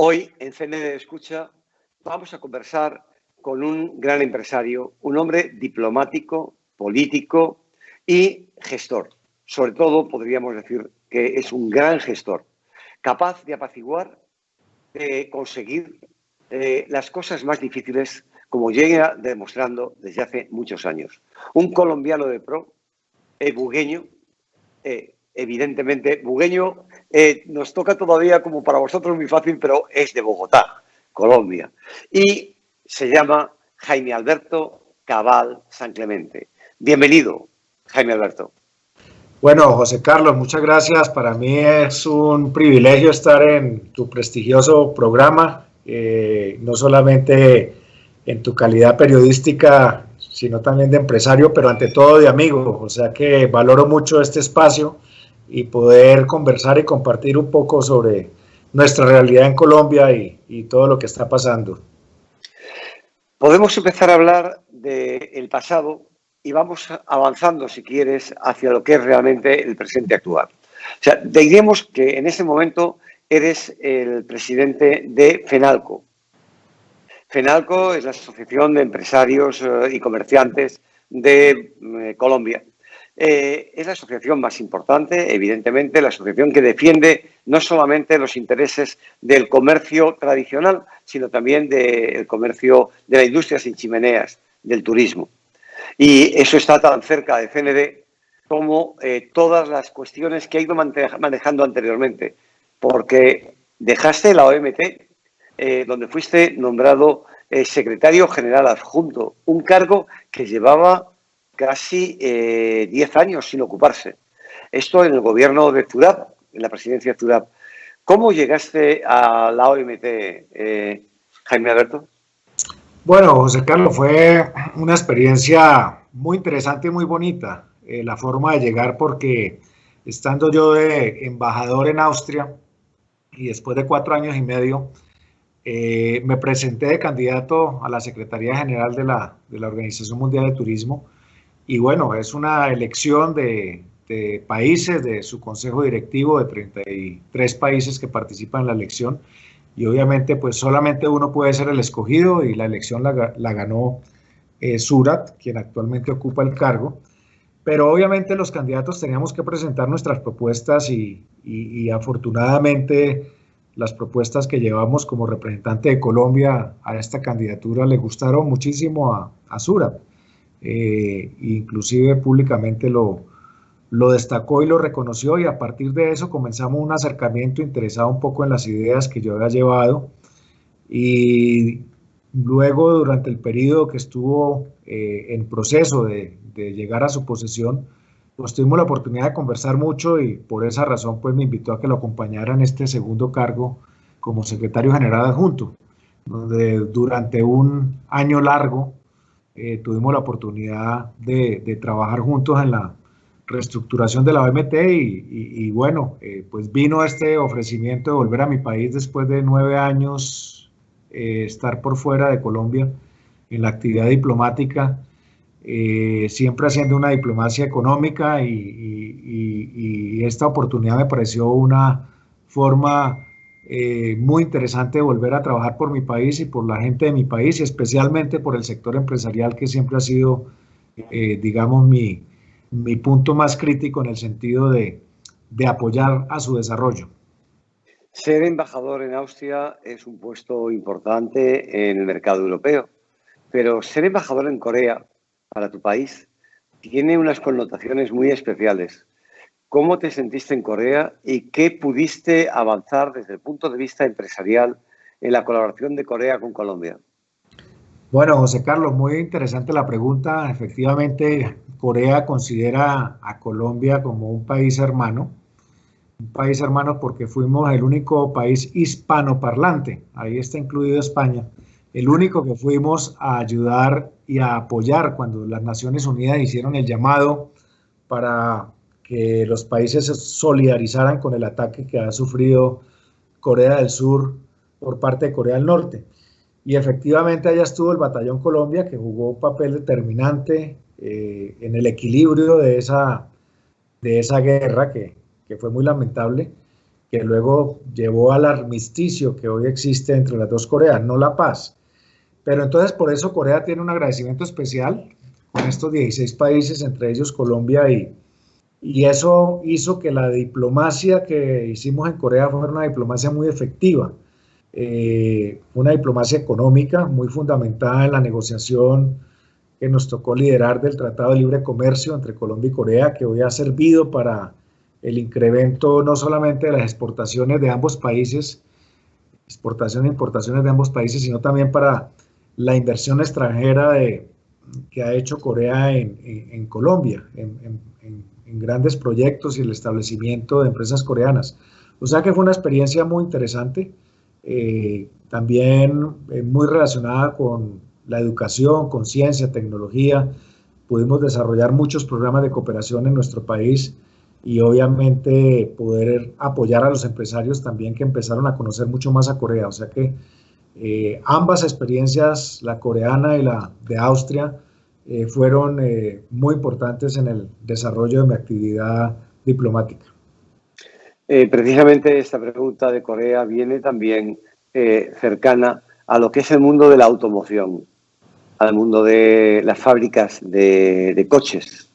Hoy en CND Escucha vamos a conversar con un gran empresario, un hombre diplomático, político y gestor. Sobre todo podríamos decir que es un gran gestor, capaz de apaciguar, de conseguir las cosas más difíciles, como llega demostrando desde hace muchos años. Un colombiano de pro, bugueño, evidentemente, bugueño nos toca todavía como para vosotros muy fácil, pero es de Bogotá, Colombia. Y se llama Jaime Alberto Cabal San Clemente. Bienvenido, Jaime Alberto. Bueno, José Carlos, muchas gracias. Para mí es un privilegio estar en tu prestigioso programa, no solamente en tu calidad periodística, sino también de empresario, pero ante todo de amigo. O sea que valoro mucho este espacio y poder conversar y compartir un poco sobre nuestra realidad en Colombia y todo lo que está pasando. Podemos empezar a hablar del pasado y vamos avanzando, si quieres, hacia lo que es realmente el presente actual. O sea, diríamos que en ese momento eres el presidente de FENALCO. FENALCO es la Asociación de Empresarios y Comerciantes de Colombia. Es la asociación más importante, evidentemente, la asociación que defiende no solamente los intereses del comercio tradicional, sino también del comercio de la industria sin chimeneas, del turismo. Y eso está tan cerca de CND como todas las cuestiones que ha ido manejando anteriormente, porque dejaste la OMT, donde fuiste nombrado secretario general adjunto, un cargo que llevaba casi 10 años sin ocuparse. Esto en el gobierno de Zurab, en la presidencia de Zurab. ¿Cómo llegaste a la OMT, Jaime Alberto? Bueno, José Carlos, fue una experiencia muy interesante y muy bonita, la forma de llegar, porque estando yo de embajador en Austria y después de 4 años y medio, me presenté de candidato a la Secretaría General de la Organización Mundial de Turismo. Y bueno, es una elección de países, de su consejo directivo, de 33 países que participan en la elección. Y obviamente, pues solamente uno puede ser el escogido, y la elección la ganó Surat, quien actualmente ocupa el cargo. Pero obviamente los candidatos teníamos que presentar nuestras propuestas y afortunadamente las propuestas que llevamos como representante de Colombia a esta candidatura le gustaron muchísimo a Surat. Inclusive públicamente lo destacó y lo reconoció, y a partir de eso comenzamos un acercamiento interesado un poco en las ideas que yo había llevado, y luego durante el periodo que estuvo en proceso de llegar a su posesión, pues tuvimos la oportunidad de conversar mucho, y por esa razón pues me invitó a que lo acompañara en este segundo cargo como secretario general adjunto, donde durante un año largo tuvimos la oportunidad de trabajar juntos en la reestructuración de la OMT y bueno, pues vino este ofrecimiento de volver a mi país después de 9 años estar por fuera de Colombia en la actividad diplomática, siempre haciendo una diplomacia económica y esta oportunidad me pareció una forma muy interesante de volver a trabajar por mi país y por la gente de mi país, y especialmente por el sector empresarial, que siempre ha sido, digamos, mi punto más crítico en el sentido de apoyar a su desarrollo. Ser embajador en Austria es un puesto importante en el mercado europeo, pero ser embajador en Corea, para tu país, tiene unas connotaciones muy especiales. ¿Cómo te sentiste en Corea y qué pudiste avanzar desde el punto de vista empresarial en la colaboración de Corea con Colombia? Bueno, José Carlos, muy interesante la pregunta. Efectivamente, Corea considera a Colombia como un país hermano porque fuimos el único país hispanoparlante, ahí está incluido España, el único que fuimos a ayudar y a apoyar cuando las Naciones Unidas hicieron el llamado para que los países se solidarizaran con el ataque que ha sufrido Corea del Sur por parte de Corea del Norte. Y efectivamente allá estuvo el Batallón Colombia, que jugó un papel determinante en el equilibrio de esa guerra que fue muy lamentable. que luego llevó al armisticio que hoy existe entre las dos Coreas, no la paz. Pero entonces por eso Corea tiene un agradecimiento especial con estos 16 países, entre ellos Colombia, y eso hizo que la diplomacia que hicimos en Corea fuera una diplomacia muy efectiva, una diplomacia económica muy fundamentada en la negociación que nos tocó liderar del Tratado de Libre Comercio entre Colombia y Corea, que hoy ha servido para el incremento no solamente de las exportaciones de ambos países, exportaciones e importaciones de ambos países, sino también para la inversión extranjera que ha hecho Corea en Colombia, en grandes proyectos y el establecimiento de empresas coreanas. O sea que fue una experiencia muy interesante, también muy relacionada con la educación, con ciencia, tecnología. Pudimos desarrollar muchos programas de cooperación en nuestro país y obviamente poder apoyar a los empresarios también que empezaron a conocer mucho más a Corea. O sea que ambas experiencias, la coreana y la de Austria, fueron muy importantes en el desarrollo de mi actividad diplomática. Precisamente esta pregunta de Corea viene también cercana a lo que es el mundo de la automoción, al mundo de las fábricas de coches.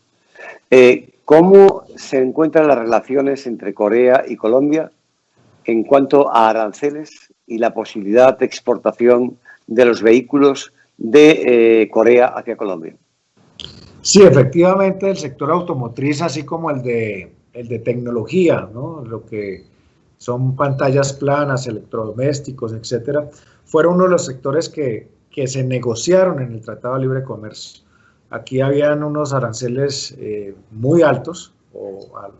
¿Cómo se encuentran las relaciones entre Corea y Colombia en cuanto a aranceles y la posibilidad de exportación de los vehículos de Corea hacia Colombia? Sí, efectivamente, el sector automotriz, así como el de tecnología, ¿no? Lo que son pantallas planas, electrodomésticos, etcétera, fueron uno de los sectores que se negociaron en el Tratado de Libre Comercio. Aquí habían unos aranceles muy altos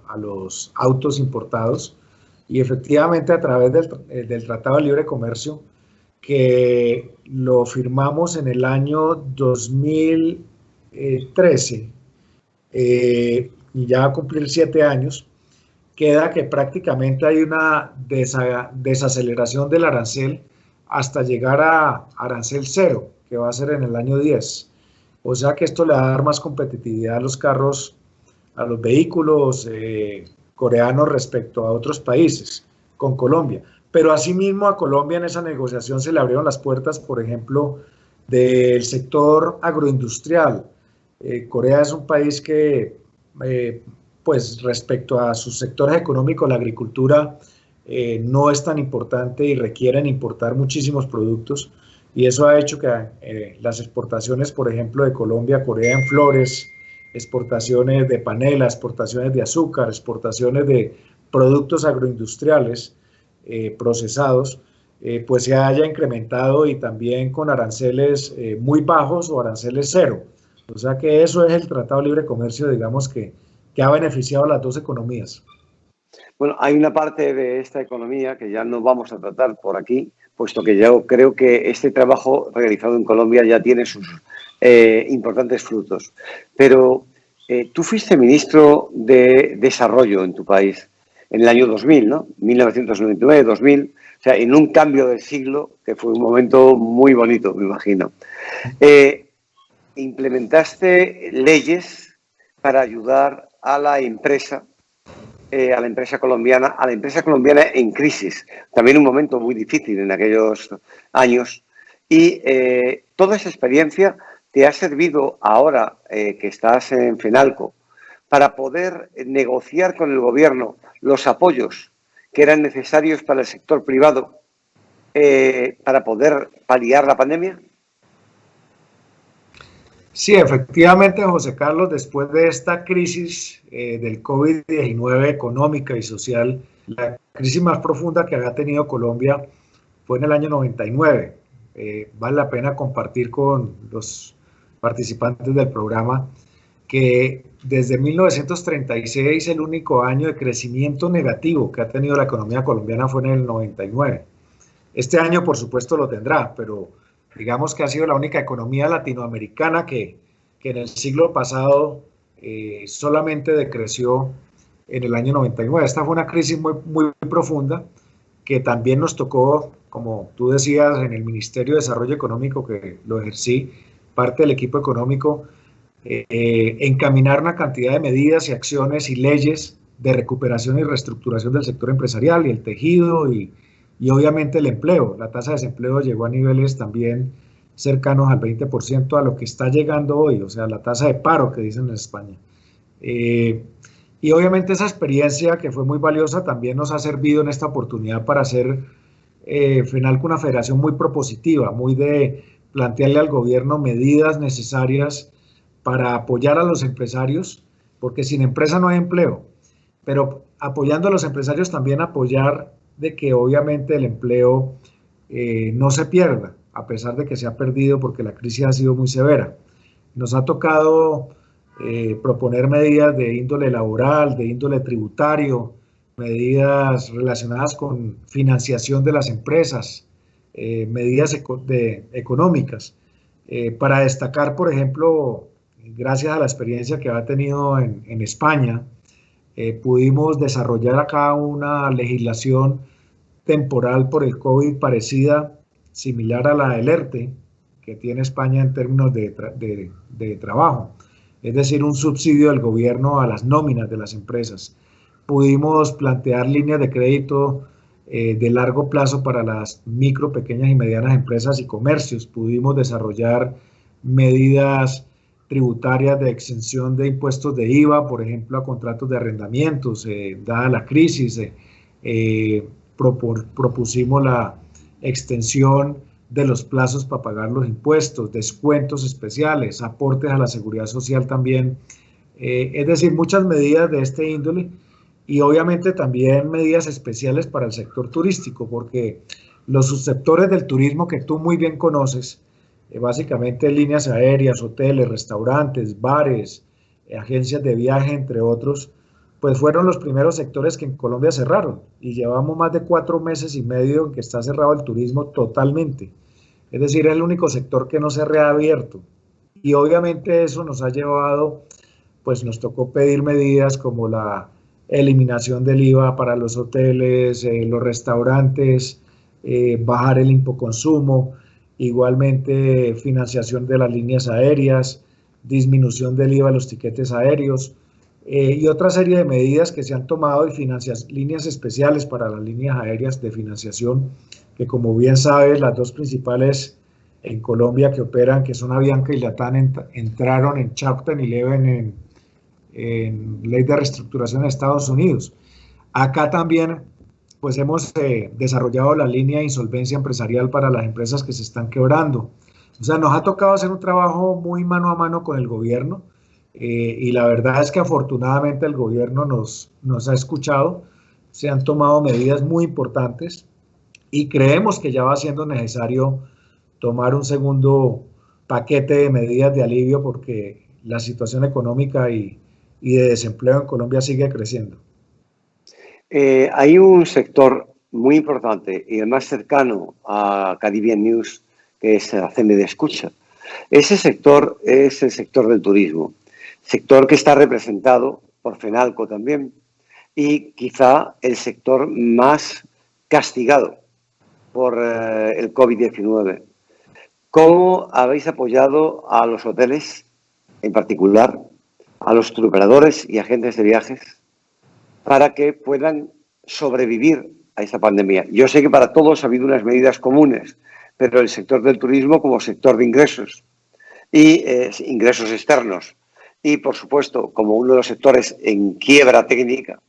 a los autos importados y efectivamente a través del Tratado de Libre Comercio, que lo firmamos en el año 2013, y ya va a cumplir 7 años, queda que prácticamente hay una desaceleración del arancel hasta llegar a arancel cero, que va a ser en el año 10. O sea que esto le va a dar más competitividad a los carros, a los vehículos coreanos respecto a otros países, con Colombia. Pero asimismo a Colombia en esa negociación se le abrieron las puertas, por ejemplo, del sector agroindustrial. Corea es un país que, pues respecto a sus sectores económicos, la agricultura no es tan importante y requieren importar muchísimos productos. Y eso ha hecho que las exportaciones, por ejemplo, de Colombia a Corea en flores, exportaciones de panela, exportaciones de azúcar, exportaciones de productos agroindustriales procesados, pues se haya incrementado y también con aranceles muy bajos o aranceles cero. O sea que eso es el Tratado de Libre Comercio, digamos, que ha beneficiado a las dos economías. Bueno, hay una parte de esta economía que ya no vamos a tratar por aquí, puesto que yo creo que este trabajo realizado en Colombia ya tiene sus importantes frutos. Pero tú fuiste ministro de Desarrollo en tu país en el año 2000, ¿no? 1999, 2000, o sea, en un cambio de siglo que fue un momento muy bonito, me imagino. Implementaste leyes para ayudar a la empresa colombiana, en crisis, también un momento muy difícil en aquellos años. Y toda esa experiencia te ha servido ahora que estás en FENALCO para poder negociar con el gobierno los apoyos que eran necesarios para el sector privado para poder paliar la pandemia. Sí, efectivamente, José Carlos, después de esta crisis del COVID-19 económica y social, la crisis más profunda que había tenido Colombia fue en el año 99. Vale la pena compartir con los participantes del programa que desde 1936 el único año de crecimiento negativo que ha tenido la economía colombiana fue en el 99. Este año, por supuesto, lo tendrá, pero digamos que ha sido la única economía latinoamericana que en el siglo pasado solamente decreció en el año 99. Esta fue una crisis muy, muy profunda que también nos tocó, como tú decías, en el Ministerio de Desarrollo Económico, que lo ejercí, parte del equipo económico, encaminar una cantidad de medidas y acciones y leyes de recuperación y reestructuración del sector empresarial y el tejido y obviamente el empleo. La tasa de desempleo llegó a niveles también cercanos al 20% a lo que está llegando hoy, o sea, la tasa de paro que dicen en España. Y obviamente esa experiencia que fue muy valiosa también nos ha servido en esta oportunidad para hacer FENALCO una federación muy propositiva, muy de plantearle al gobierno medidas necesarias para apoyar a los empresarios, porque sin empresa no hay empleo, pero apoyando a los empresarios también apoyar de que obviamente el empleo no se pierda, a pesar de que se ha perdido porque la crisis ha sido muy severa. Nos ha tocado proponer medidas de índole laboral, de índole tributario, medidas relacionadas con financiación de las empresas, medidas económicas. Para destacar, por ejemplo, gracias a la experiencia que ha tenido en España, pudimos desarrollar acá una legislación temporal por el COVID parecida, similar a la del ERTE, que tiene España en términos de trabajo, es decir, un subsidio del gobierno a las nóminas de las empresas. Pudimos plantear líneas de crédito de largo plazo para las micro, pequeñas y medianas empresas y comercios. Pudimos desarrollar medidas tributarias de exención de impuestos de IVA, por ejemplo, a contratos de arrendamientos, dada la crisis. Propusimos la extensión de los plazos para pagar los impuestos, descuentos especiales, aportes a la seguridad social también. Es decir, muchas medidas de este índole y obviamente también medidas especiales para el sector turístico, porque los subsectores del turismo que tú muy bien conoces, básicamente líneas aéreas, hoteles, restaurantes, bares, agencias de viaje, entre otros, pues fueron los primeros sectores que en Colombia cerraron y llevamos más de 4 meses y medio en que está cerrado el turismo totalmente. Es decir, es el único sector que no se ha reabierto y obviamente eso nos ha llevado, pues nos tocó pedir medidas como la eliminación del IVA para los hoteles, los restaurantes, bajar el impoconsumo, igualmente financiación de las líneas aéreas, disminución del IVA de los tiquetes aéreos y otra serie de medidas que se han tomado y líneas especiales para las líneas aéreas de financiación, que como bien sabes, las dos principales en Colombia que operan, que son Avianca y LATAM, entraron en Chapter 11 en ley de reestructuración de Estados Unidos. Acá también pues hemos desarrollado la línea de insolvencia empresarial para las empresas que se están quebrando. O sea, nos ha tocado hacer un trabajo muy mano a mano con el gobierno y la verdad es que afortunadamente el gobierno nos ha escuchado, se han tomado medidas muy importantes y creemos que ya va siendo necesario tomar un segundo paquete de medidas de alivio porque la situación económica y de desempleo en Colombia sigue creciendo. Hay un sector muy importante y el más cercano a Caribbean News, que es CMD Escucha. Ese sector es el sector del turismo, sector que está representado por FENALCO también y quizá el sector más castigado por el COVID-19. ¿Cómo habéis apoyado a los hoteles, en particular, a los turoperadores y agentes de viajes, para que puedan sobrevivir a esta pandemia? Yo sé que para todos ha habido unas medidas comunes, pero el sector del turismo como sector de ingresos y ingresos externos y, por supuesto, como uno de los sectores en quiebra técnica,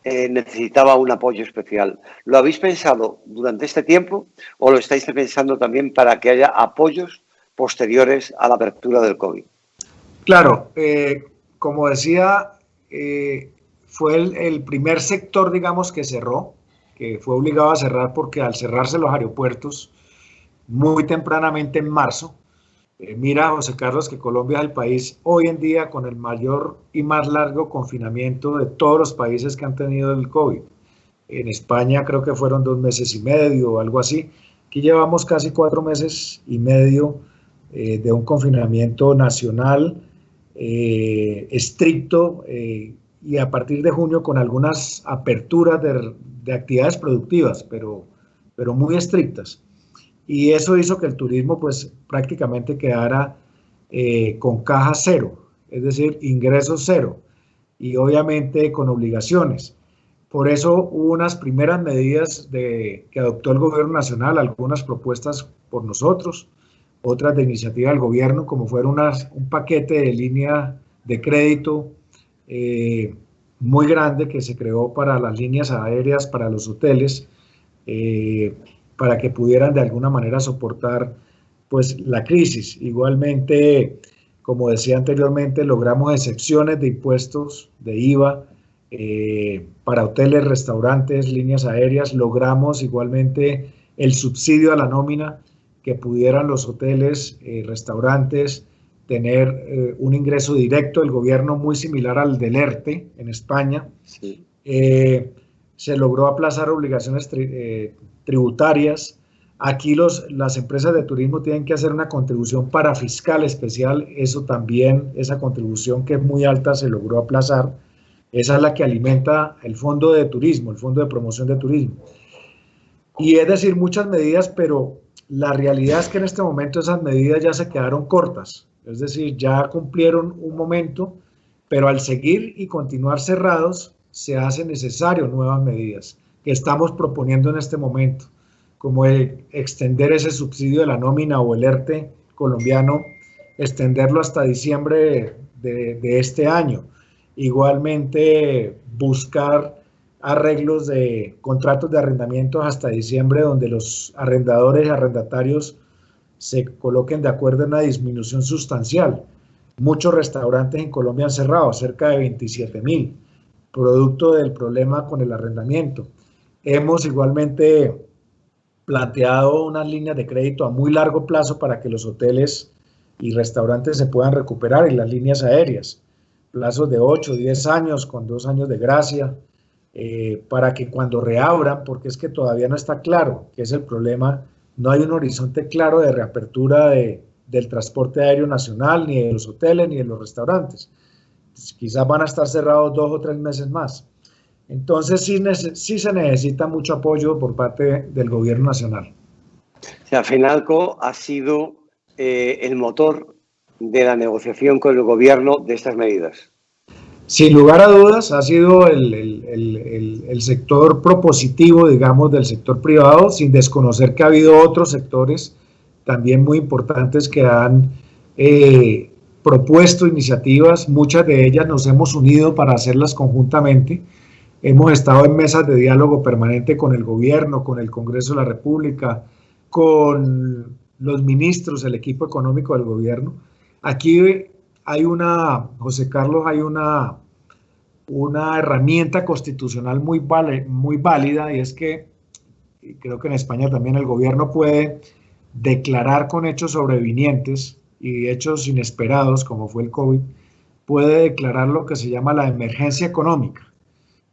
necesitaba un apoyo especial. ¿Lo habéis pensado durante este tiempo o lo estáis pensando también para que haya apoyos posteriores a la apertura del COVID? Claro, como decía, fue el primer sector, digamos, que cerró, que fue obligado a cerrar porque al cerrarse los aeropuertos muy tempranamente en marzo, mira, José Carlos, que Colombia es el país hoy en día con el mayor y más largo confinamiento de todos los países que han tenido el COVID. En España creo que fueron 2 meses y medio o algo así. Aquí llevamos casi 4 meses y medio de un confinamiento nacional estricto y a partir de junio con algunas aperturas de actividades productivas, pero muy estrictas. Y eso hizo que el turismo pues prácticamente quedara con caja cero, es decir, ingresos cero. y obviamente con obligaciones. Por eso hubo unas primeras medidas que adoptó el gobierno nacional, algunas propuestas por nosotros, otras de iniciativa del gobierno, como fueron un paquete de línea de crédito muy grande que se creó para las líneas aéreas, para los hoteles, para que pudieran de alguna manera soportar pues la crisis. Igualmente, como decía anteriormente, logramos excepciones de impuestos, de IVA, para hoteles, restaurantes, líneas aéreas. Logramos igualmente el subsidio a la nómina, que pudieran los hoteles, restaurantes, tener un ingreso directo del gobierno muy similar al del ERTE en España. Sí. Se logró aplazar obligaciones tributarias. Aquí las empresas de turismo tienen que hacer una contribución para fiscal especial. Eso también, esa contribución que es muy alta, se logró aplazar. Esa es la que alimenta el fondo de turismo, el fondo de promoción de turismo. Y es decir, muchas medidas, pero la realidad es que en este momento esas medidas ya se quedaron cortas. Es decir, ya cumplieron un momento, pero al seguir y continuar cerrados, se hacen necesarias nuevas medidas que estamos proponiendo en este momento, como extender ese subsidio de la nómina o el ERTE colombiano, extenderlo hasta diciembre de este año. Igualmente, buscar arreglos de contratos de arrendamientos hasta diciembre, donde los arrendadores y arrendatarios se coloquen de acuerdo en una disminución sustancial. Muchos restaurantes en Colombia han cerrado, cerca de 27.000, producto del problema con el arrendamiento. Hemos igualmente planteado unas líneas de crédito a muy largo plazo para que los hoteles y restaurantes se puedan recuperar, y las líneas aéreas, plazos de 8, 10 años con 2 años de gracia, para que cuando reabran, porque es que todavía no está claro qué es el problema, no hay un horizonte claro de reapertura del transporte aéreo nacional, ni de los hoteles, ni de los restaurantes. Quizás van a estar cerrados 2 o 3 meses más. Entonces sí se necesita mucho apoyo por parte del gobierno nacional. O sea, FENALCO ha sido el motor de la negociación con el gobierno de estas medidas. Sin lugar a dudas, ha sido el sector propositivo, digamos, del sector privado, sin desconocer que ha habido otros sectores también muy importantes que han propuesto iniciativas. Muchas de ellas nos hemos unido para hacerlas conjuntamente. Hemos estado en mesas de diálogo permanente con el gobierno, con el Congreso de la República, con los ministros, el equipo económico del gobierno. Aquí hay José Carlos, hay una herramienta constitucional muy válida, y es que, y creo que en España también, el gobierno puede declarar con hechos sobrevinientes y hechos inesperados, como fue el COVID, puede declarar lo que se llama la emergencia económica.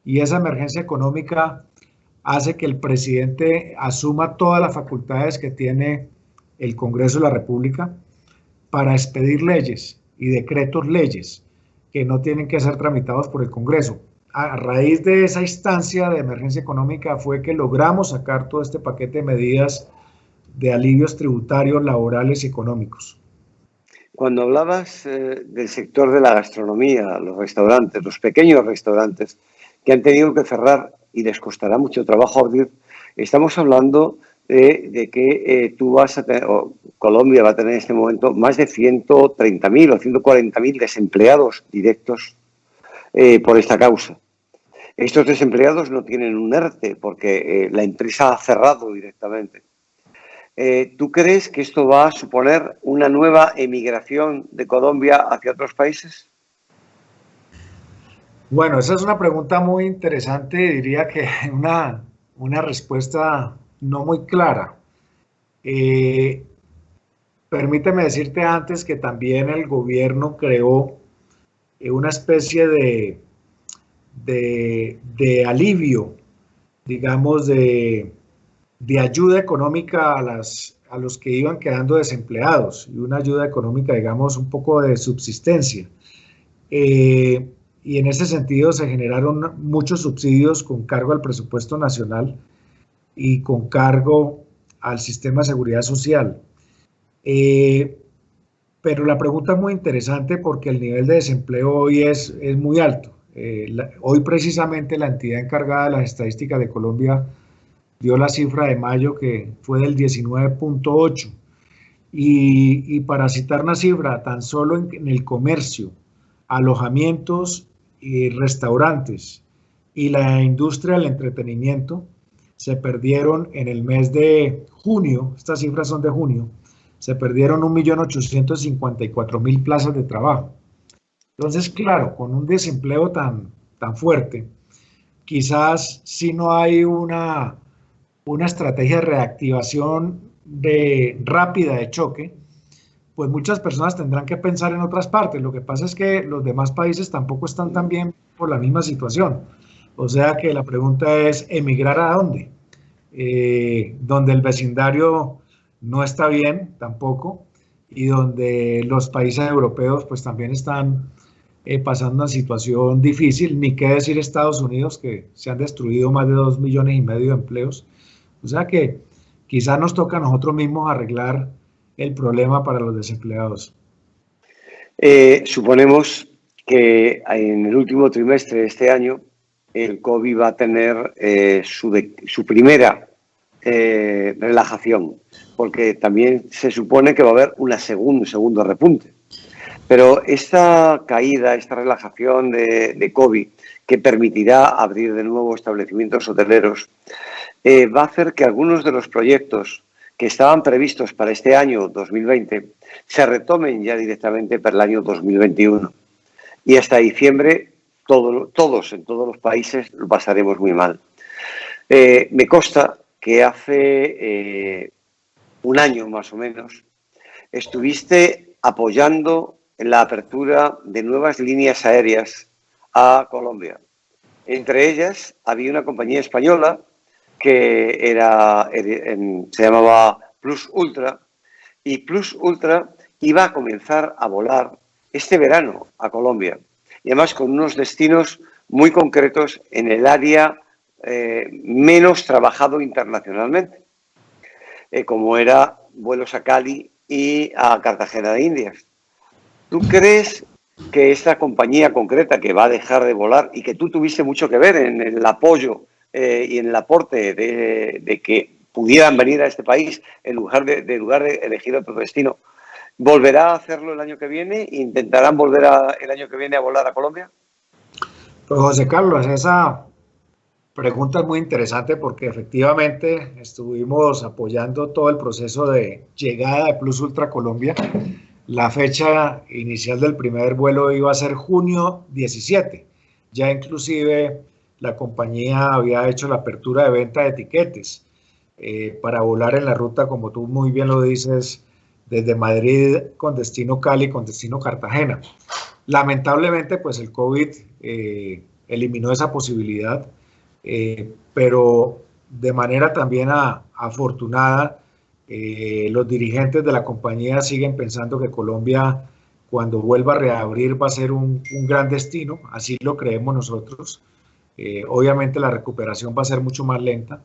Y esa emergencia económica hace que el presidente asuma todas las facultades que tiene el Congreso de la República para expedir leyes y decretos leyes que no tienen que ser tramitados por el Congreso. A raíz de esa instancia de emergencia económica fue que logramos sacar todo este paquete de medidas de alivios tributarios, laborales y económicos. Cuando hablabas del sector de la gastronomía, los restaurantes, los pequeños restaurantes que han tenido que cerrar y les costará mucho trabajo abrir, estamos hablando de que tú vas a tener, o Colombia va a tener en este momento más de 130.000 o 140.000 desempleados directos por esta causa. Estos desempleados no tienen un ERTE porque la empresa ha cerrado directamente. ¿Tú crees que esto va a suponer una nueva emigración de Colombia hacia otros países? Bueno, esa es una pregunta muy interesante, diría que una respuesta no muy clara. Permíteme decirte antes que también el gobierno creó una especie de alivio, digamos, de ayuda económica a los que iban quedando desempleados, y una ayuda económica, digamos, un poco de subsistencia. Y en ese sentido se generaron muchos subsidios con cargo al presupuesto nacional y con cargo al sistema de seguridad social. Pero la pregunta es muy interesante porque el nivel de desempleo hoy es muy alto. Hoy precisamente la entidad encargada de las estadísticas de Colombia dio la cifra de mayo que fue del 19.8. Y para citar una cifra, tan solo en el comercio, alojamientos y restaurantes y la industria del entretenimiento se perdieron en el mes de junio, estas cifras son de junio, se perdieron 1.854.000 plazas de trabajo. Entonces, claro, con un desempleo tan fuerte, quizás si no hay una estrategia de reactivación rápida de choque, pues muchas personas tendrán que pensar en otras partes. Lo que pasa es que los demás países tampoco están tan bien por la misma situación. O sea que la pregunta es, ¿emigrar a dónde? Donde el vecindario no está bien tampoco y donde los países europeos pues también están pasando una situación difícil, ni qué decir Estados Unidos, que se han destruido más de 2,5 millones de empleos. O sea que quizás nos toca a nosotros mismos arreglar el problema para los desempleados. Suponemos que en el último trimestre de este año el COVID va a tener su primera relajación, porque también se supone que va a haber un segundo repunte. Pero esta caída, esta relajación de COVID, que permitirá abrir de nuevo establecimientos hoteleros, va a hacer que algunos de los proyectos que estaban previstos para este año 2020 se retomen ya directamente para el año 2021. Y hasta diciembre todos en todos los países lo pasaremos muy mal. Me consta que hace un año más o menos estuviste apoyando en la apertura de nuevas líneas aéreas a Colombia. Entre ellas había una compañía española que se llamaba Plus Ultra, y Plus Ultra iba a comenzar a volar este verano a Colombia, y además con unos destinos muy concretos en el área menos trabajado internacionalmente, como era vuelos a Cali y a Cartagena de Indias. ¿Tú crees que esta compañía concreta que va a dejar de volar y que tú tuviste mucho que ver en el apoyo y en el aporte de que pudieran venir a este país en lugar de elegir otro destino, volverá a hacerlo el año que viene e intentarán volver el año que viene a volar a Colombia? Pues José Carlos, esa pregunta es muy interesante porque efectivamente estuvimos apoyando todo el proceso de llegada de Plus Ultra Colombia. La fecha inicial del primer vuelo iba a ser junio 17. Ya inclusive la compañía había hecho la apertura de venta de tiquetes para volar en la ruta, como tú muy bien lo dices, desde Madrid con destino Cali, con destino Cartagena. Lamentablemente, pues el COVID eliminó esa posibilidad, pero de manera también afortunada, los dirigentes de la compañía siguen pensando que Colombia, cuando vuelva a reabrir, va a ser un gran destino, así lo creemos nosotros. Obviamente la recuperación va a ser mucho más lenta,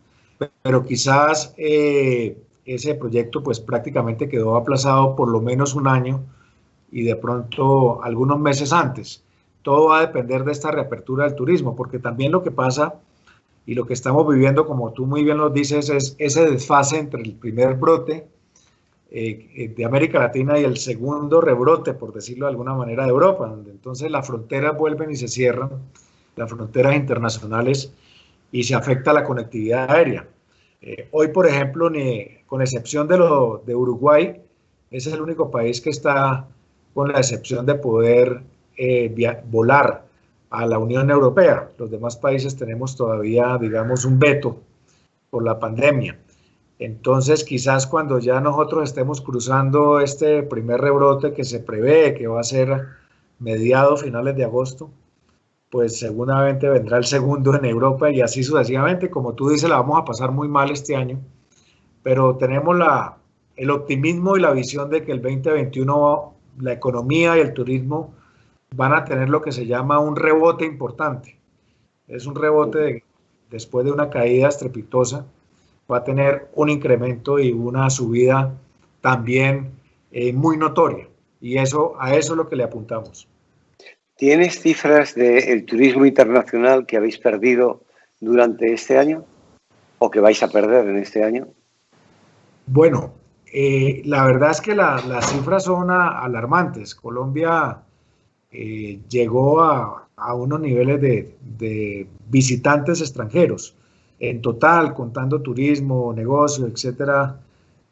pero quizás ese proyecto pues prácticamente quedó aplazado por lo menos un año y de pronto algunos meses antes. Todo va a depender de esta reapertura del turismo, porque también lo que pasa y lo que estamos viviendo, como tú muy bien lo dices, es ese desfase entre el primer brote de América Latina y el segundo rebrote, por decirlo de alguna manera, de Europa, donde entonces las fronteras vuelven y se cierran, las fronteras internacionales, y se afecta la conectividad aérea. Hoy, por ejemplo, con excepción de Uruguay, ese es el único país que está con la excepción de poder volar a la Unión Europea. Los demás países tenemos todavía, digamos, un veto por la pandemia. Entonces, quizás cuando ya nosotros estemos cruzando este primer rebrote que se prevé que va a ser mediados, finales de agosto, pues seguramente vendrá el segundo en Europa y así sucesivamente. Como tú dices, la vamos a pasar muy mal este año, pero tenemos el optimismo y la visión de que el 2021 la economía y el turismo van a tener lo que se llama un rebote importante. Es un rebote después de una caída estrepitosa, va a tener un incremento y una subida también muy notoria. Y a eso es lo que le apuntamos. ¿Tienes cifras del turismo internacional que habéis perdido durante este año o que vais a perder en este año? Bueno, la verdad es que las cifras son alarmantes. Colombia llegó a unos niveles de visitantes extranjeros. En total, contando turismo, negocio, etcétera,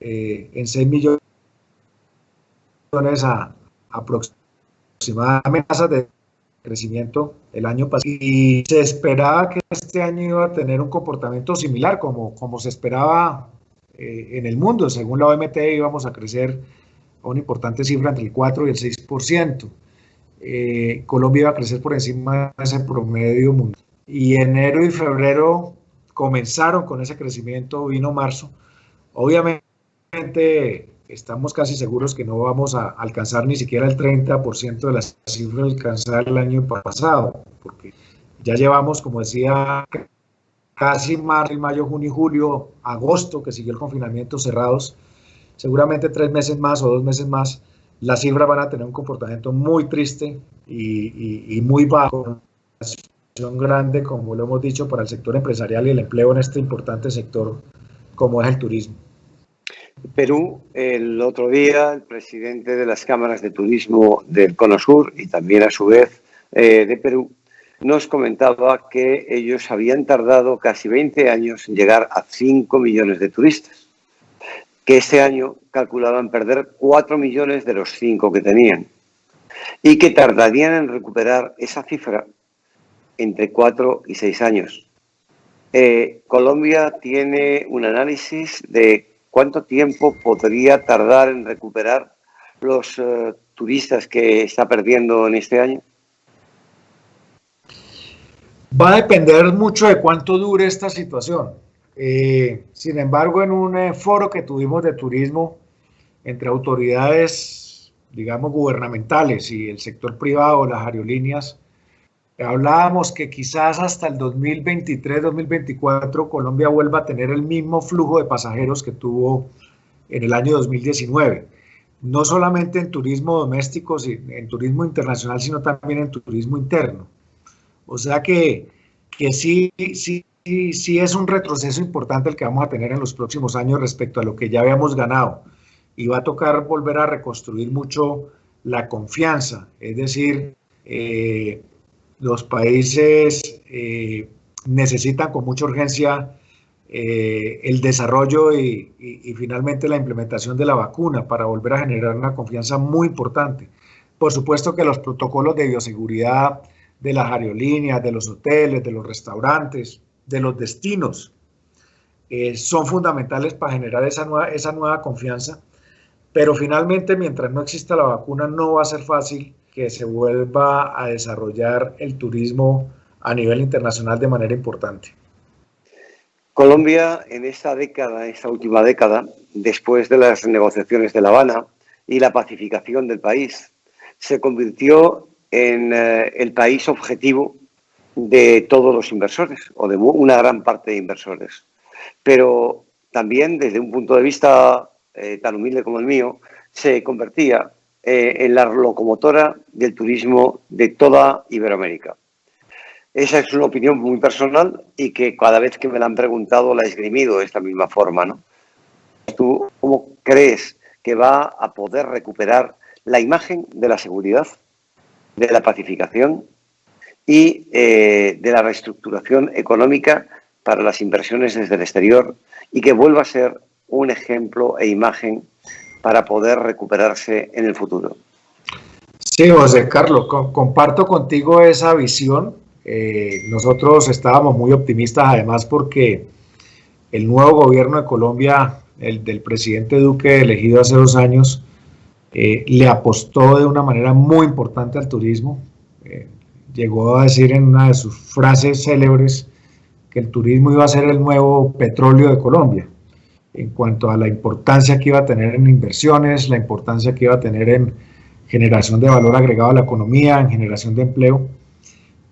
en 6 millones aproximadamente tasas de crecimiento el año pasado, y se esperaba que este año iba a tener un comportamiento similar como se esperaba en el mundo. Según la OMT íbamos a crecer a una importante cifra entre el 4 y el 6%. Colombia iba a crecer por encima de ese promedio mundial. Y enero y febrero comenzaron con ese crecimiento, vino marzo. Obviamente estamos casi seguros que no vamos a alcanzar ni siquiera el 30% de las cifras alcanzadas el año pasado, porque ya llevamos, como decía, casi marzo, mayo, junio y julio, agosto, que siguió el confinamiento, cerrados. Seguramente 3 meses más o 2 meses más, las cifras van a tener un comportamiento muy triste y muy bajo, grande, como lo hemos dicho, para el sector empresarial y el empleo en este importante sector como es el turismo. Perú, el otro día, el presidente de las cámaras de turismo del Cono Sur y también a su vez de Perú, nos comentaba que ellos habían tardado casi 20 años en llegar a 5 millones de turistas, que este año calculaban perder 4 millones de los 5 que tenían y que tardarían en recuperar esa cifra entre 4 y 6 años. Colombia tiene un análisis de cuánto tiempo podría tardar en recuperar los turistas que está perdiendo en este año. Va a depender mucho de cuánto dure esta situación. Sin embargo, en un foro que tuvimos de turismo entre autoridades, digamos, gubernamentales y el sector privado, las aerolíneas, hablábamos que quizás hasta el 2023-2024 Colombia vuelva a tener el mismo flujo de pasajeros que tuvo en el año 2019. No solamente en turismo doméstico, en turismo internacional, sino también en turismo interno. O sea que sí es un retroceso importante el que vamos a tener en los próximos años respecto a lo que ya habíamos ganado. Y va a tocar volver a reconstruir mucho la confianza, es decir, los países necesitan con mucha urgencia el desarrollo y finalmente la implementación de la vacuna para volver a generar una confianza muy importante. Por supuesto que los protocolos de bioseguridad de las aerolíneas, de los hoteles, de los restaurantes, de los destinos, son fundamentales para generar esa nueva confianza, pero finalmente mientras no exista la vacuna no va a ser fácil que se vuelva a desarrollar el turismo a nivel internacional de manera importante. Colombia en esta última década, después de las negociaciones de La Habana y la pacificación del país, se convirtió en el país objetivo de todos los inversores o de una gran parte de inversores. Pero también desde un punto de vista tan humilde como el mío, se convertía en la locomotora del turismo de toda Iberoamérica. Esa es una opinión muy personal y que cada vez que me la han preguntado la he esgrimido de esta misma forma, ¿no? ¿Tú cómo crees que va a poder recuperar la imagen de la seguridad, de la pacificación y de la reestructuración económica para las inversiones desde el exterior y que vuelva a ser un ejemplo e imagen para poder recuperarse en el futuro? Sí, José Carlos, comparto contigo esa visión. Nosotros estábamos muy optimistas, además porque el nuevo gobierno de Colombia, el del presidente Duque, elegido hace 2 años, le apostó de una manera muy importante al turismo. Llegó a decir en una de sus frases célebres que el turismo iba a ser el nuevo petróleo de Colombia, en cuanto a la importancia que iba a tener en inversiones, la importancia que iba a tener en generación de valor agregado a la economía, en generación de empleo.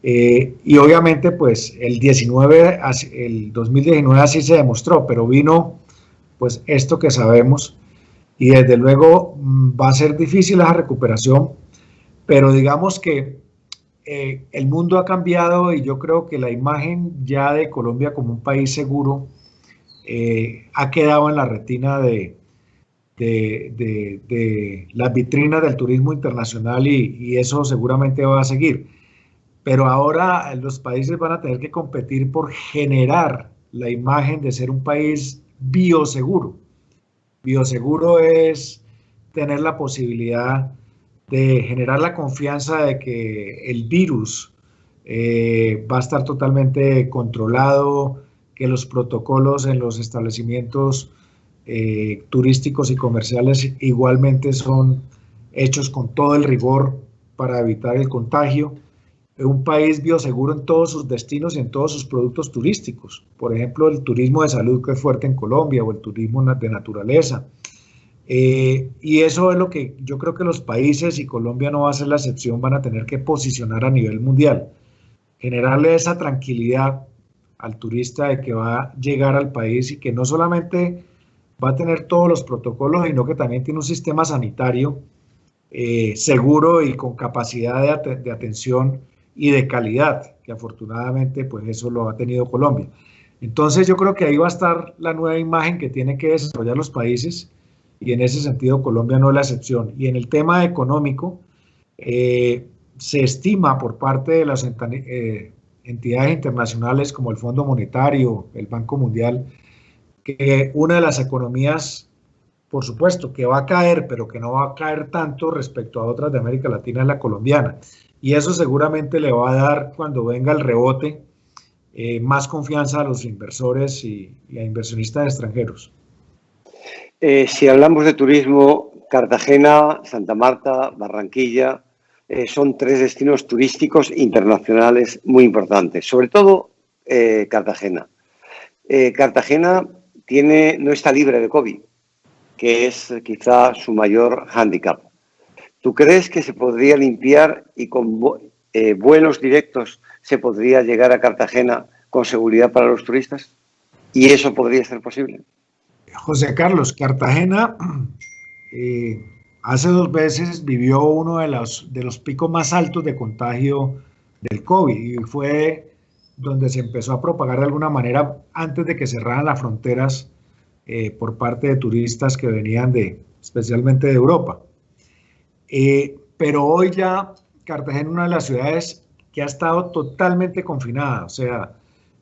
Y obviamente pues el 2019 así se demostró, pero vino pues esto que sabemos y desde luego va a ser difícil esa recuperación, pero digamos que el mundo ha cambiado y yo creo que la imagen ya de Colombia como un país seguro ha quedado en la retina de las vitrinas del turismo internacional y eso seguramente va a seguir. Pero ahora los países van a tener que competir por generar la imagen de ser un país bioseguro. Bioseguro es tener la posibilidad de generar la confianza de que el virus va a estar totalmente controlado, que los protocolos en los establecimientos turísticos y comerciales igualmente son hechos con todo el rigor para evitar el contagio. Un país bioseguro en todos sus destinos y en todos sus productos turísticos. Por ejemplo, el turismo de salud que es fuerte en Colombia o el turismo de naturaleza. Y eso es lo que yo creo que los países, y Colombia no va a ser la excepción, van a tener que posicionar a nivel mundial. Generarle esa tranquilidad al turista de que va a llegar al país y que no solamente va a tener todos los protocolos, sino que también tiene un sistema sanitario seguro y con capacidad de atención y de calidad, que afortunadamente pues eso lo ha tenido Colombia. Entonces yo creo que ahí va a estar la nueva imagen que tienen que desarrollar los países y en ese sentido Colombia no es la excepción. Y en el tema económico, se estima por parte de las entidades internacionales como el Fondo Monetario, el Banco Mundial, que una de las economías, por supuesto, que va a caer, pero que no va a caer tanto respecto a otras de América Latina es la colombiana. Y eso seguramente le va a dar, cuando venga el rebote, más confianza a los inversores y a inversionistas extranjeros. Si hablamos de turismo, Cartagena, Santa Marta, Barranquilla, son tres destinos turísticos internacionales muy importantes, sobre todo Cartagena. Cartagena no está libre de COVID, que es quizá su mayor hándicap. ¿Tú crees que se podría limpiar y con vuelos directos se podría llegar a Cartagena con seguridad para los turistas? ¿Y eso podría ser posible? José Carlos, Cartagena hace 2 veces vivió uno de los picos más altos de contagio del COVID y fue donde se empezó a propagar de alguna manera antes de que cerraran las fronteras por parte de turistas que venían especialmente de Europa. Pero hoy ya Cartagena es una de las ciudades que ha estado totalmente confinada, o sea,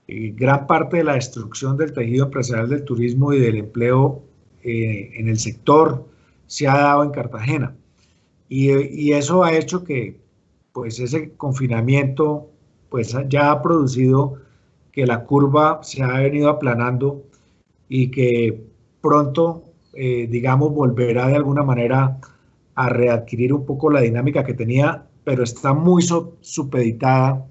gran parte de la destrucción del tejido empresarial del turismo y del empleo en el sector se ha dado en Cartagena. Y eso ha hecho que pues ese confinamiento pues ya ha producido que la curva se ha venido aplanando y que pronto, digamos, volverá de alguna manera a readquirir un poco la dinámica que tenía, pero está muy supeditada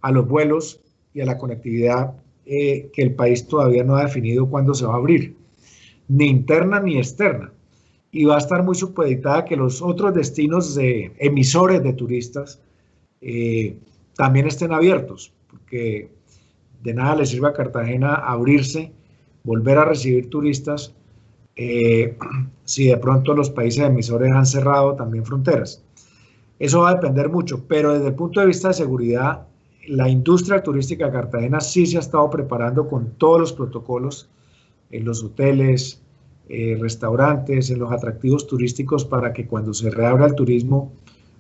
a los vuelos y a la conectividad que el país todavía no ha definido cuándo se va a abrir, ni interna ni externa. Y va a estar muy supeditada a que los otros destinos de emisores de turistas también estén abiertos, porque de nada le sirve a Cartagena abrirse, volver a recibir turistas, si de pronto los países emisores han cerrado también fronteras. Eso va a depender mucho, pero desde el punto de vista de seguridad, la industria turística de Cartagena sí se ha estado preparando con todos los protocolos en los hoteles, restaurantes, en los atractivos turísticos para que cuando se reabra el turismo,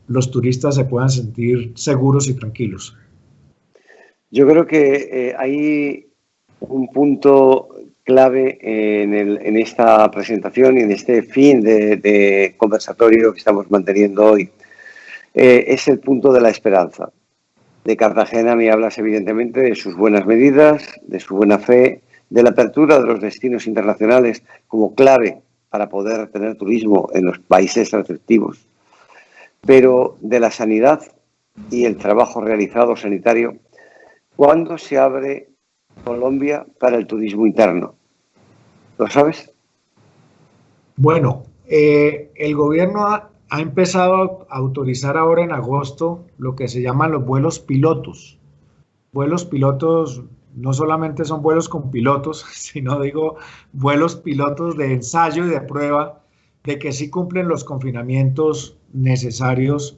los turistas se puedan sentir seguros y tranquilos. Yo creo que hay un punto clave en esta presentación y en este fin de conversatorio que estamos manteniendo hoy. Es el punto de la esperanza. De Cartagena me hablas evidentemente de sus buenas medidas, de su buena fe, de la apertura de los destinos internacionales como clave para poder tener turismo en los países receptivos, pero de la sanidad y el trabajo realizado sanitario. ¿Cuándo se abre Colombia para el turismo interno? ¿Lo sabes? Bueno, el gobierno ha empezado a autorizar ahora en agosto lo que se llaman los vuelos pilotos. Vuelos pilotos no solamente son vuelos con pilotos, sino digo vuelos pilotos de ensayo y de prueba de que sí cumplen los confinamientos necesarios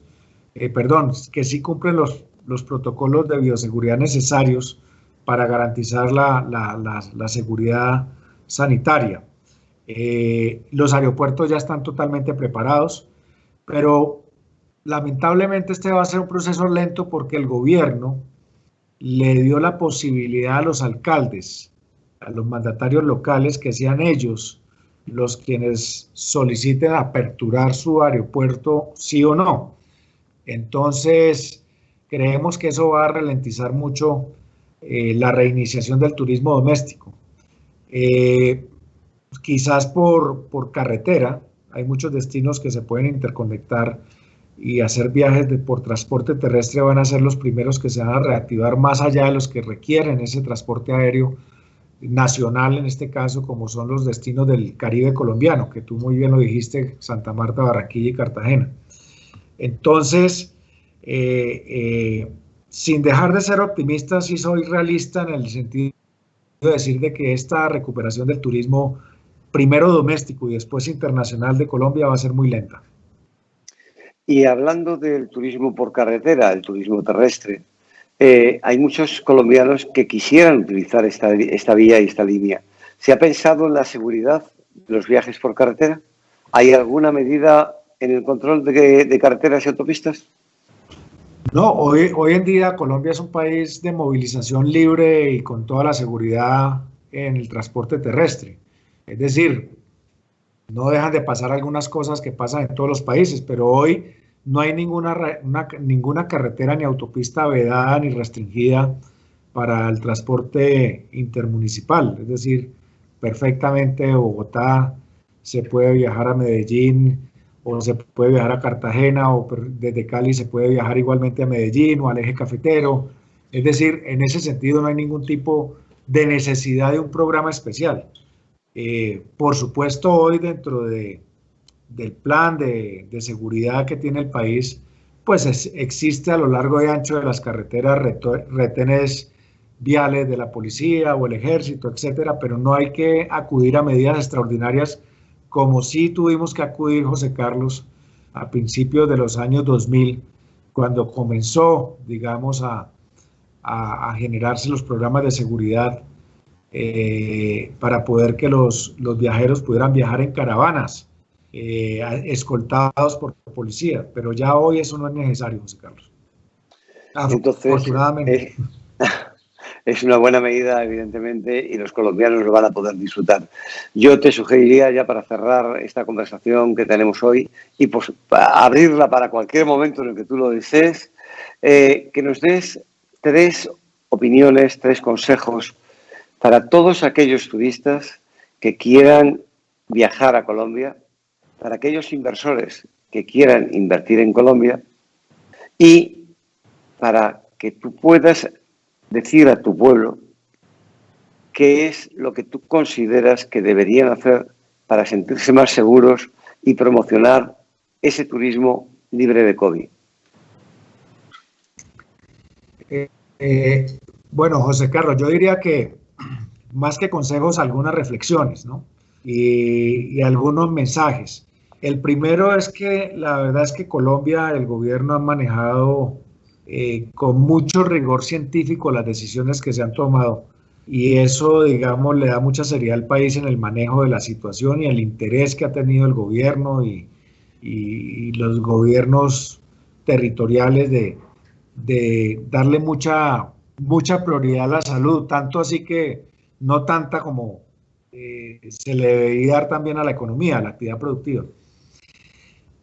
que sí cumplen los protocolos de bioseguridad necesarios para garantizar la seguridad sanitaria. Los aeropuertos ya están totalmente preparados, pero lamentablemente este va a ser un proceso lento porque el gobierno le dio la posibilidad a los alcaldes, a los mandatarios locales, que sean ellos los quienes soliciten aperturar su aeropuerto, sí o no. Entonces, creemos que eso va a ralentizar mucho la reiniciación del turismo doméstico. Quizás por carretera, hay muchos destinos que se pueden interconectar y hacer viajes por transporte terrestre van a ser los primeros que se van a reactivar más allá de los que requieren ese transporte aéreo nacional, en este caso, como son los destinos del Caribe colombiano, que tú muy bien lo dijiste, Santa Marta, Barranquilla y Cartagena. Entonces, sin dejar de ser optimista, sí soy realista en el sentido de decir de que esta recuperación del turismo, primero doméstico y después internacional de Colombia, va a ser muy lenta. Y hablando del turismo por carretera, el turismo terrestre, hay muchos colombianos que quisieran utilizar esta vía y esta línea. ¿Se ha pensado en la seguridad de los viajes por carretera? ¿Hay alguna medida en el control de carreteras y autopistas? No, hoy en día Colombia es un país de movilización libre y con toda la seguridad en el transporte terrestre. Es decir, no dejan de pasar algunas cosas que pasan en todos los países, pero hoy no hay ninguna carretera ni autopista vedada ni restringida para el transporte intermunicipal. Es decir, perfectamente de Bogotá se puede viajar a Medellín o se puede viajar a Cartagena o desde Cali se puede viajar igualmente a Medellín o al eje cafetero. Es decir, en ese sentido no hay ningún tipo de necesidad de un programa especial. Por supuesto, hoy dentro del plan de seguridad que tiene el país, pues existe a lo largo y ancho de las carreteras retenes viales de la policía o el ejército, etcétera, pero no hay que acudir a medidas extraordinarias como sí tuvimos que acudir, José Carlos, a principios de los años 2000, cuando comenzó, digamos, a generarse los programas de seguridad para poder que los viajeros pudieran viajar en caravanas, escoltados por policía, pero ya hoy eso no es necesario, José Carlos. Entonces, afortunadamente. Es una buena medida, evidentemente, y los colombianos lo van a poder disfrutar. Yo te sugeriría, ya para cerrar esta conversación que tenemos hoy y pues, para abrirla para cualquier momento en el que tú lo desees, que nos des 3 opiniones, 3 consejos para todos aquellos turistas que quieran viajar a Colombia, para aquellos inversores que quieran invertir en Colombia y para que tú puedas decir a tu pueblo qué es lo que tú consideras que deberían hacer para sentirse más seguros y promocionar ese turismo libre de COVID. Bueno, José Carlos, yo diría que más que consejos, algunas reflexiones, ¿no? Y algunos mensajes. El primero es que la verdad es que Colombia, el gobierno ha manejado con mucho rigor científico las decisiones que se han tomado y eso, digamos, le da mucha seriedad al país en el manejo de la situación y el interés que ha tenido el gobierno y los gobiernos territoriales de darle mucha prioridad a la salud, tanto así que no tanta como se le debería dar también a la economía, a la actividad productiva.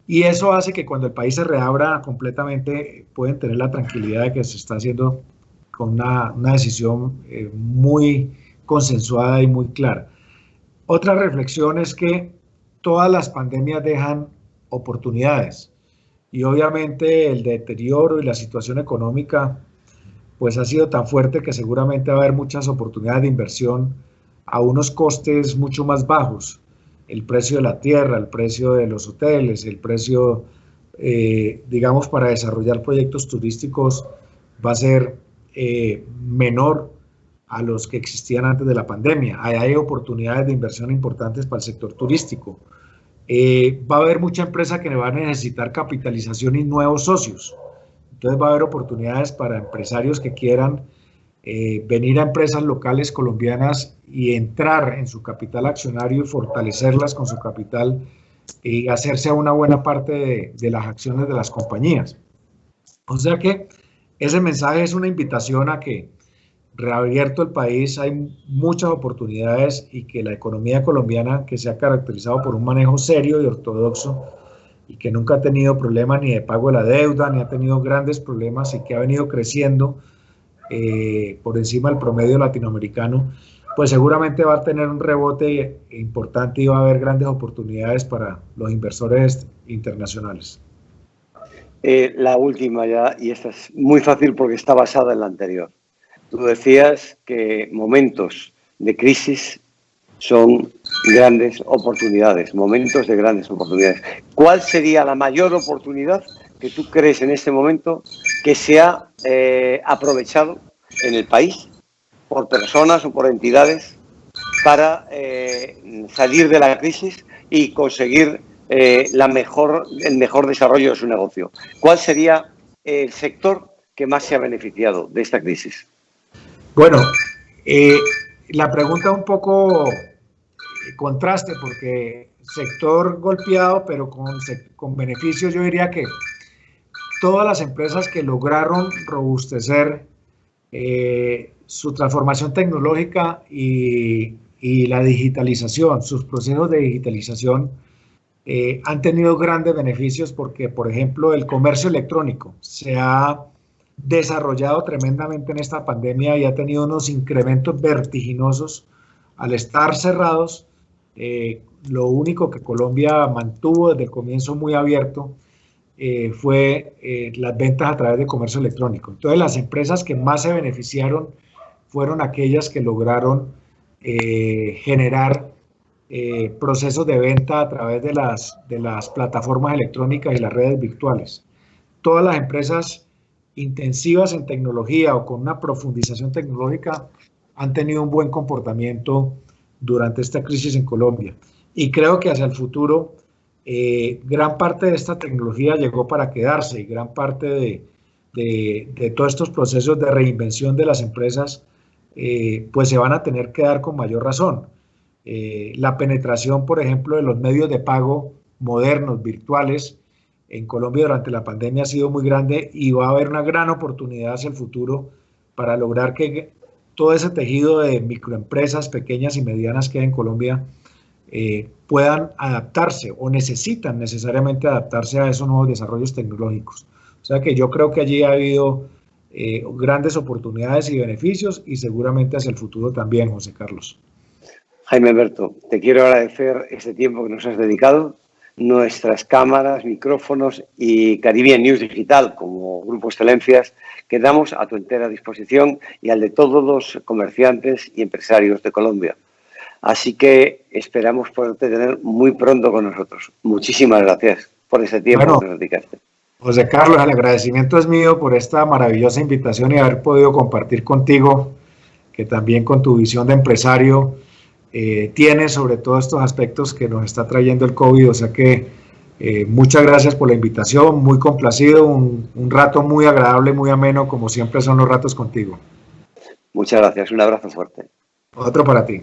Y eso hace que cuando el país se reabra completamente pueden tener la tranquilidad de que se está haciendo con una decisión muy consensuada y muy clara. Otra reflexión es que todas las pandemias dejan oportunidades y obviamente el deterioro y la situación económica pues ha sido tan fuerte que seguramente va a haber muchas oportunidades de inversión a unos costes mucho más bajos. El precio de la tierra, el precio de los hoteles, el precio, digamos, para desarrollar proyectos turísticos va a ser menor a los que existían antes de la pandemia. Hay oportunidades de inversión importantes para el sector turístico. Va a haber mucha empresa que va a necesitar capitalización y nuevos socios. Entonces va a haber oportunidades para empresarios que quieran venir a empresas locales colombianas y entrar en su capital accionario y fortalecerlas con su capital y hacerse a una buena parte de las acciones de las compañías. O sea que ese mensaje es una invitación a que, reabierto el país, hay muchas oportunidades y que la economía colombiana, que se ha caracterizado por un manejo serio y ortodoxo y que nunca ha tenido problemas ni de pago de la deuda, ni ha tenido grandes problemas y que ha venido creciendo por encima del promedio latinoamericano, pues seguramente va a tener un rebote importante y va a haber grandes oportunidades para los inversores internacionales. La última ya, y esta es muy fácil porque está basada en la anterior. Tú decías que momentos de crisis son grandes oportunidades, momentos de grandes oportunidades. ¿Cuál sería la mayor oportunidad que tú crees en este momento que se ha aprovechado en el país por personas o por entidades para salir de la crisis y conseguir el mejor desarrollo de su negocio? ¿Cuál sería el sector que más se ha beneficiado de esta crisis? Bueno, la pregunta un poco contraste, porque sector golpeado, pero con beneficios. Yo diría que todas las empresas que lograron robustecer su transformación tecnológica y la digitalización, sus procesos de digitalización, han tenido grandes beneficios porque, por ejemplo, el comercio electrónico se ha desarrollado tremendamente en esta pandemia y ha tenido unos incrementos vertiginosos al estar cerrados. Lo único que Colombia mantuvo desde el comienzo muy abierto fue las ventas a través de comercio electrónico. Entonces, las empresas que más se beneficiaron fueron aquellas que lograron generar procesos de venta a través de las plataformas electrónicas y las redes virtuales. Todas las empresas intensivas en tecnología o con una profundización tecnológica han tenido un buen comportamiento durante esta crisis en Colombia. Y creo que hacia el futuro gran parte de esta tecnología llegó para quedarse y gran parte de todos estos procesos de reinvención de las empresas pues se van a tener que dar con mayor razón. La penetración, por ejemplo, de los medios de pago modernos, virtuales, en Colombia durante la pandemia ha sido muy grande y va a haber una gran oportunidad hacia el futuro para lograr que todo ese tejido de microempresas pequeñas y medianas que hay en Colombia puedan adaptarse o necesitan necesariamente adaptarse a esos nuevos desarrollos tecnológicos. O sea que yo creo que allí ha habido grandes oportunidades y beneficios y seguramente hacia el futuro también, José Carlos. Jaime Alberto, te quiero agradecer este tiempo que nos has dedicado. Nuestras cámaras, micrófonos y Caribbean News Digital como Grupo Excelencias quedamos a tu entera disposición y al de todos los comerciantes y empresarios de Colombia. Así que esperamos poderte tener muy pronto con nosotros. Muchísimas gracias por ese tiempo que nos dedicaste. José Carlos, el agradecimiento es mío por esta maravillosa invitación y haber podido compartir contigo, que también con tu visión de empresario tienes sobre todos estos aspectos que nos está trayendo el COVID. O sea que muchas gracias por la invitación, muy complacido, un rato muy agradable, muy ameno, como siempre son los ratos contigo. Muchas gracias, un abrazo fuerte. Otro para ti.